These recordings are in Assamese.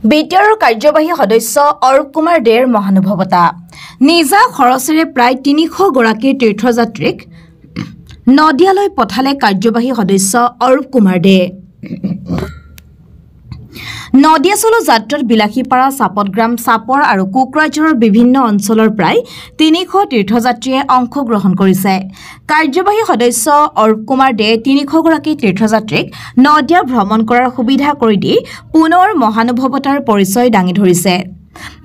বিটিআৰৰ কাৰ্যবাহী সদস্য অৰূপ কুমাৰ দেৰ মহানুভৱতা নিজা খৰচেৰে প্ৰায় ৩০০ গৰাকী তীৰ্থযাত্ৰীক নদিয়ালৈ পঠালে কাৰ্যবাহী সদস্য অৰূপ কুমাৰ দে। নদিয়াচলো যাত্ৰাত বিলাসীপাৰা, চাপতগ্ৰাম, চাপৰ আৰু কোকৰাঝাৰৰ বিভিন্ন অঞ্চলৰ প্ৰায় ৩০০ তীৰ্থযাত্ৰীয়ে অংশগ্ৰহণ কৰিছে। কাৰ্যবাহী সদস্য অৰূপ কুমাৰ দে ৩০০ গৰাকী তীৰ্থযাত্ৰীক নদিয়া ভ্ৰমণ কৰাৰ সুবিধা কৰি দি পুনৰ মহানুভৱতাৰ পৰিচয় দাঙি ধৰিছে।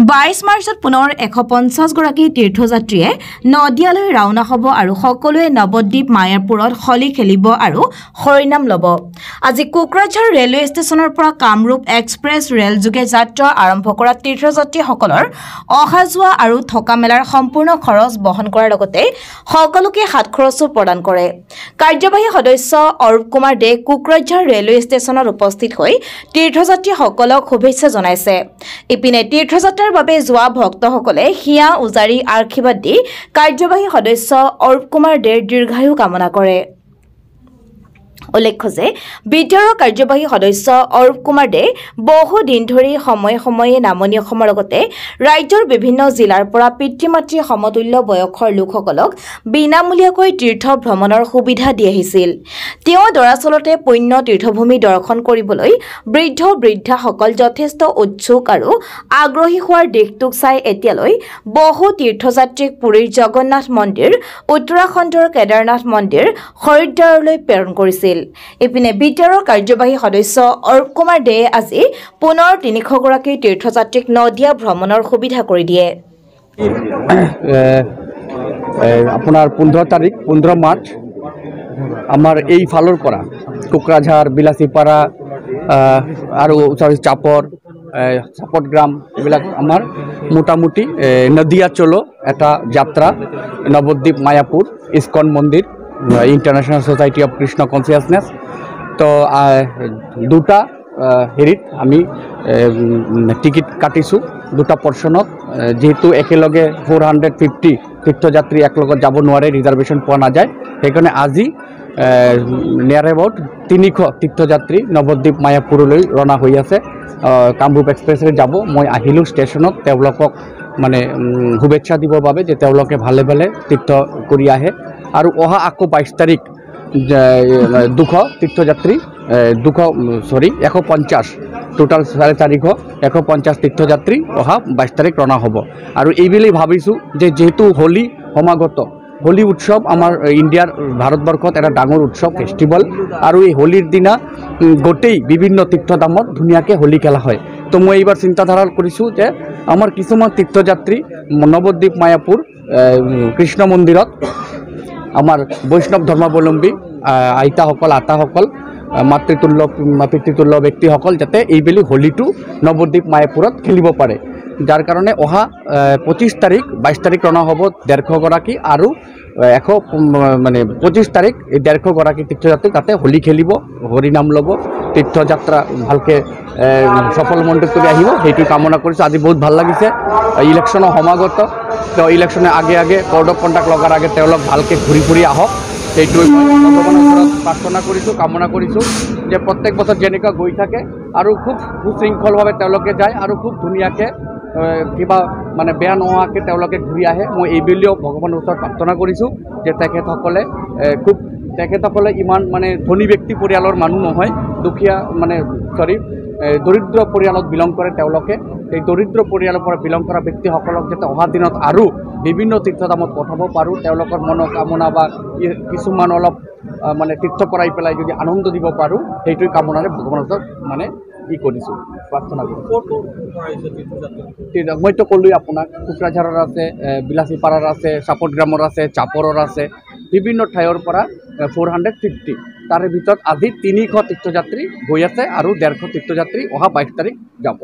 ২২ মাৰ্চত পুনৰ ১৫০ গৰাকী তীৰ্থযাত্ৰীয়ে নদিয়ালৈ ৰাওনা হ'ব আৰু সকলোৱে নৱদ্বীপ মায়াপুৰত হলি খেলিব আৰু হৰিনাম ল'ব। আজি কোকৰাঝাৰ ৰেলৱে ষ্টেচনৰ পৰা কামৰূপ এক্সপ্ৰেছ ৰেলযোগে যাত্ৰা আৰম্ভ কৰা তীৰ্থযাত্ৰীসকলৰ অহা যোৱা আৰু থকা মেলাৰ সম্পূৰ্ণ খৰচ বহন কৰাৰ লগতে সকলোকে হাত খৰচো প্ৰদান কৰে। কাৰ্যবাহী সদস্য অৰূপ কুমাৰ দে কোকৰাঝাৰ ৰেলৱে ষ্টেচনত উপস্থিত হৈ তীৰ্থযাত্ৰীসকলক শুভেচ্ছা জনাইছে। ইপিনে তীৰ্থযাত্ৰাৰ বাবে যোৱা ভক্তসকলে হিয়া উজাৰি আশীৰ্বাদ দি কাৰ্যবাহী সদস্য অৰূপ কুমাৰ দেৰ দীৰ্ঘায়ু কামনা কৰে। উল্লেখ্য যে বিটিআৰৰ কাৰ্যবাহী সদস্য অৰূপ কুমাৰ দে বহু দিন ধৰি সময়ে সময়ে নামনি অসমৰ লগতে ৰাজ্যৰ বিভিন্ন জিলাৰ পৰা পিতৃ মাতৃ সমতুল্য বয়সৰ লোকসকলক বিনামূলীয়াকৈ তীৰ্থ ভ্ৰমণৰ সুবিধা দি আহিছিল। তেওঁ দৰাচলতে পুণ্য তীৰ্থভূমি দৰ্শন কৰিবলৈ বৃদ্ধ বৃদ্ধাসকল যথেষ্ট উৎসুক আৰু আগ্ৰহী হোৱাৰ দিশটোক চাই এতিয়ালৈ বহু তীৰ্থযাত্ৰীক পুৰীৰ জগন্নাথ মন্দিৰ, উত্তৰাখণ্ডৰ কেদাৰনাথ মন্দিৰ, হৰিদ্বাৰলৈ প্ৰেৰণ কৰিছিল। ইপিনে বিটিআৰৰ কাৰ্যবাহী সদস্য অৰূপ কুমাৰ দে আজি পুনৰ ৩০০ গৰাকী তীৰ্থযাত্ৰীক নদিয়া ভ্ৰমণৰ সুবিধা কৰি দিয়ে। আপোনাৰ 15 মাৰ্চ আমাৰ এই ফালৰ পৰা কোকৰাঝাৰ, বিলাসীপাৰা আৰু চাপৰ, চাপতগ্ৰাম এইবিলাক আমাৰ মোটামুটি নদিয়া চলো এটা যাত্ৰা নৱদ্বীপ মায়াপুৰ ইস্কন মন্দিৰ international society of Krishna consciousness. তো দুটা হেৰিত আমি টিকেট কাটিছোঁ দুটা পৰ্চনত, যিহেতু একেলগে 450 তীৰ্থযাত্ৰী একলগত যাব নোৱাৰে, ৰিজাৰ্ভেশ্যন পোৱা নাযায়। সেইকাৰণে আজি নিয়াৰ এবাউট ৩০০ তীৰ্থযাত্ৰী নৱদ্বীপ মায়াপুৰলৈ ৰাওনা হৈ আছে। কামৰূপ এক্সপ্ৰেছেৰে যাব। মই আহিলোঁ ষ্টেচনত তেওঁলোকক মানে শুভেচ্ছা দিবৰ বাবে যে তেওঁলোকে ভালে ভালে তীৰ্থ কৰি আহে। আৰু অহা আকৌ ২২ তাৰিখ ২০০ তীৰ্থযাত্ৰী ১৫০ টোটাল ৪৫০ ১৫০ তীৰ্থযাত্ৰী অহা ২২ তাৰিখ ৰাওনা হ'ব। আৰু এইবুলি ভাবিছোঁ যে যিহেতু হোলী সমাগত, হোলী উৎসৱ আমাৰ ইণ্ডিয়াৰ ভাৰতবৰ্ষত এটা ডাঙৰ উৎসৱ, ফেষ্টিভেল। আৰু এই হোলীৰ দিনা গোটেই বিভিন্ন তীৰ্থধামত ধুনীয়াকৈ হোলী খেলা হয়। তো মই এইবাৰ চিন্তাধাৰা কৰিছোঁ যে আমাৰ কিছুমান তীৰ্থযাত্ৰী নৱদ্বীপ মায়াপুৰ কৃষ্ণ মন্দিৰত আমাৰ বৈষ্ণৱ ধৰ্মাৱলম্বী আইতাসকল, আতাসকল, পিতৃতুল্য ব্যক্তিসকল যাতে এইবেলি হোলীটো নৱদ্বীপ মায়াপুৰত খেলিব পাৰে। যাৰ কাৰণে অহা ২৫ তাৰিখ ২২ তাৰিখ ৰাওনা হ'ব ১৫০ গৰাকী আৰু ২৫ তাৰিখ ১৫০ গৰাকী তীৰ্থযাত্ৰী তাতে হোলী খেলিব, হৰিনাম ল'ব, তীৰ্থযাত্ৰা ভালকৈ সফলমণ্ডিত কৰি আহিব, সেইটো কামনা কৰিছোঁ। আজি বহুত ভাল লাগিছে। ইলেকশ্যনৰ সমাগত, তেওঁ ইলেকশ্যনৰ আগে কোড অফ কণ্ডাক্ট লগাৰ আগে তেওঁলোক ভালকৈ ঘূৰি ফুৰি আহক, সেইটোৱে মই ভগৱানৰ ওচৰত প্ৰাৰ্থনা কৰিছোঁ, কামনা কৰিছোঁ যে প্ৰত্যেক বছৰ যেনেকুৱা গৈ থাকে আৰু খুব সুশৃংখলভাৱে তেওঁলোকে যায় আৰু খুব ধুনীয়াকৈ কিবা মানে বেয়া নোহোৱাকৈ তেওঁলোকে ঘূৰি আহে। মই এইবুলিও ভগৱানৰ ওচৰত প্ৰাৰ্থনা কৰিছোঁ যে তেখেতসকলে ইমান মানে ধনী ব্যক্তি পৰিয়ালৰ মানুহ নহয়, দুখীয়া দৰিদ্ৰ পৰিয়ালত বিলং কৰে তেওঁলোকে। এই দৰিদ্ৰ পৰিয়ালৰ পৰা বিলং কৰা ব্যক্তিসকলক যাতে অহা দিনত আৰু বিভিন্ন তীৰ্থধামত পঠাব পাৰোঁ, তেওঁলোকৰ মনোকামনা বা কিছুমান অলপ মানে তীৰ্থ কৰাই পেলাই যদি আনন্দ দিব পাৰোঁ, সেইটোৱে কামনাৰে ভগৱানৰ ওচৰত কৰিছোঁ, প্ৰাৰ্থনা কৰিছোঁ। মইতো ক'লোৱেই আপোনাক, কোকৰাঝাৰৰ আছে, বিলাসীপাৰাৰ আছে, চাপতগ্ৰামৰ আছে, চাপৰৰ আছে, বিভিন্ন ঠাইৰ পৰা 450, তাৰে ভিতৰত আজি ৩০০ তীৰ্থযাত্ৰী গৈ আছে আৰু ১৫০ তীৰ্থযাত্ৰী অহা ২২ তাৰিখ যাব।